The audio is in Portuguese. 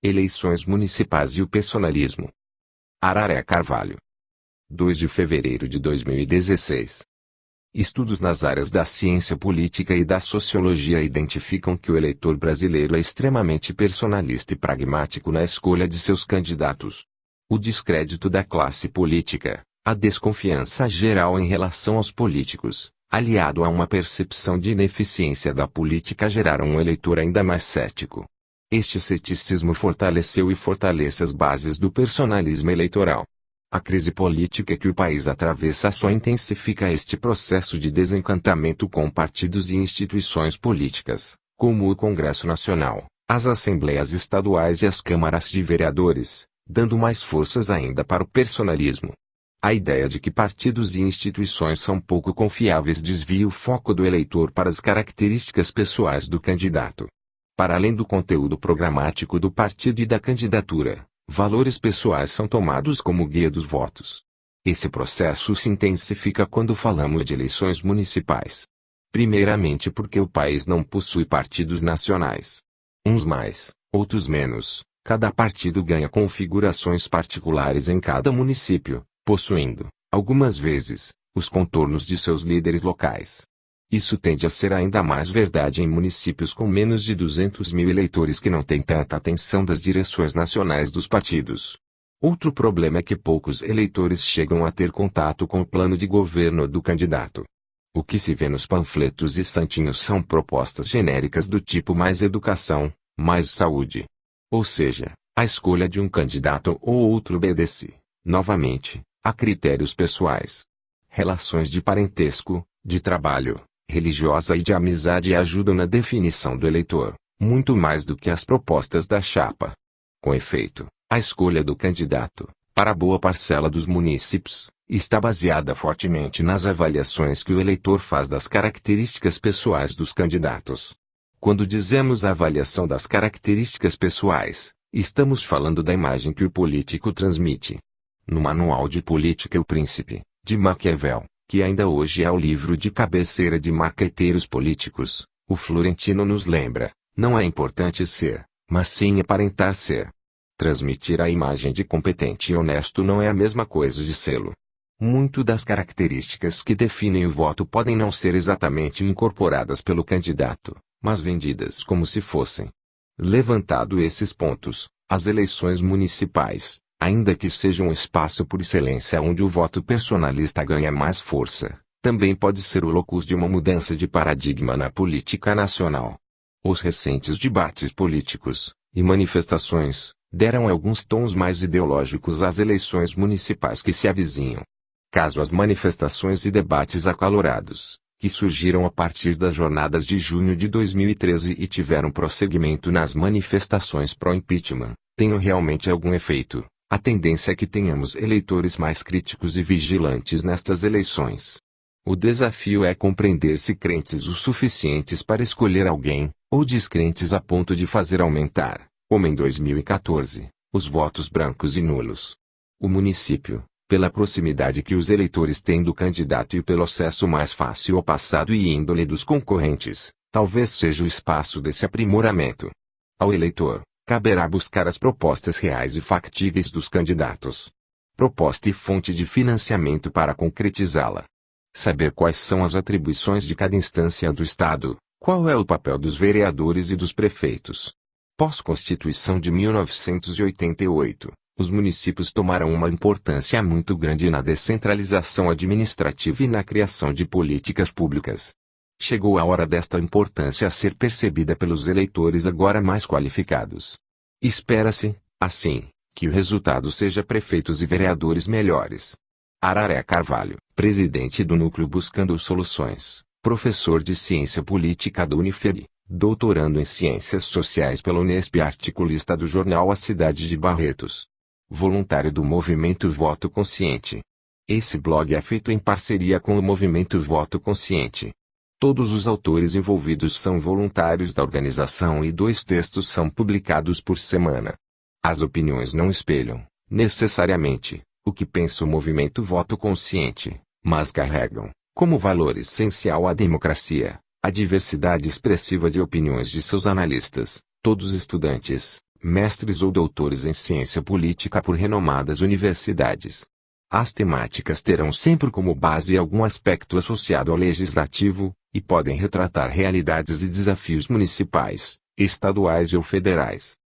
Eleições municipais e o personalismo. Araré Carvalho. 2 de fevereiro de 2016. Estudos nas áreas da ciência política e da sociologia identificam que o eleitor brasileiro é extremamente personalista e pragmático na escolha de seus candidatos. O descrédito da classe política, a desconfiança geral em relação aos políticos, aliado a uma percepção de ineficiência da política, geraram um eleitor ainda mais cético. Este ceticismo fortaleceu e fortalece as bases do personalismo eleitoral. A crise política que o país atravessa só intensifica este processo de desencantamento com partidos e instituições políticas, como o Congresso Nacional, as Assembleias Estaduais e as Câmaras de Vereadores, dando mais forças ainda para o personalismo. A ideia de que partidos e instituições são pouco confiáveis desvia o foco do eleitor para as características pessoais do candidato. Para além do conteúdo programático do partido e da candidatura, valores pessoais são tomados como guia dos votos. Esse processo se intensifica quando falamos de eleições municipais. Primeiramente porque o país não possui partidos nacionais. Uns mais, outros menos, cada partido ganha configurações particulares em cada município, possuindo, algumas vezes, os contornos de seus líderes locais. Isso tende a ser ainda mais verdade em municípios com menos de 200 mil eleitores que não têm tanta atenção das direções nacionais dos partidos. Outro problema é que poucos eleitores chegam a ter contato com o plano de governo do candidato. O que se vê nos panfletos e santinhos são propostas genéricas do tipo mais educação, mais saúde. Ou seja, a escolha de um candidato ou outro obedece, novamente, a critérios pessoais. Relações de parentesco, de trabalho, religiosa e de amizade ajudam na definição do eleitor, muito mais do que as propostas da chapa. Com efeito, a escolha do candidato, para boa parcela dos munícipes, está baseada fortemente nas avaliações que o eleitor faz das características pessoais dos candidatos. Quando dizemos avaliação das características pessoais, estamos falando da imagem que o político transmite. No Manual de Política O Príncipe, de Maquiavel, que ainda hoje é o livro de cabeceira de marqueteiros políticos, o Florentino nos lembra, não é importante ser, mas sim aparentar ser. Transmitir a imagem de competente e honesto não é a mesma coisa de sê-lo. Muito das características que definem o voto podem não ser exatamente incorporadas pelo candidato, mas vendidas como se fossem. Levantado esses pontos, as eleições municipais, ainda que seja um espaço por excelência onde o voto personalista ganha mais força, também pode ser o locus de uma mudança de paradigma na política nacional. Os recentes debates políticos e manifestações deram alguns tons mais ideológicos às eleições municipais que se avizinham. Caso as manifestações e debates acalorados, que surgiram a partir das jornadas de junho de 2013 e tiveram prosseguimento nas manifestações pró-impeachment, tenham realmente algum efeito, a tendência é que tenhamos eleitores mais críticos e vigilantes nestas eleições. O desafio é compreender se crentes o suficientes para escolher alguém, ou descrentes a ponto de fazer aumentar, como em 2014, os votos brancos e nulos. O município, pela proximidade que os eleitores têm do candidato e pelo acesso mais fácil ao passado e índole dos concorrentes, talvez seja o espaço desse aprimoramento. Ao eleitor, caberá buscar as propostas reais e factíveis dos candidatos. Proposta e fonte de financiamento para concretizá-la. Saber quais são as atribuições de cada instância do Estado, qual é o papel dos vereadores e dos prefeitos. Pós-Constituição de 1988, os municípios tomaram uma importância muito grande na descentralização administrativa e na criação de políticas públicas. Chegou a hora desta importância a ser percebida pelos eleitores agora mais qualificados. Espera-se, assim, que o resultado seja prefeitos e vereadores melhores. Araré Carvalho, presidente do Núcleo Buscando Soluções, professor de Ciência Política da Unifeb, doutorando em Ciências Sociais pela Unesp e articulista do jornal A Cidade de Barretos. Voluntário do Movimento Voto Consciente. Esse blog é feito em parceria com o Movimento Voto Consciente. Todos os autores envolvidos são voluntários da organização e 2 textos são publicados por semana. As opiniões não espelham, necessariamente, o que pensa o Movimento Voto Consciente, mas carregam, como valor essencial à democracia, a diversidade expressiva de opiniões de seus analistas, todos estudantes, mestres ou doutores em ciência política por renomadas universidades. As temáticas terão sempre como base algum aspecto associado ao legislativo, e podem retratar realidades e desafios municipais, estaduais ou federais.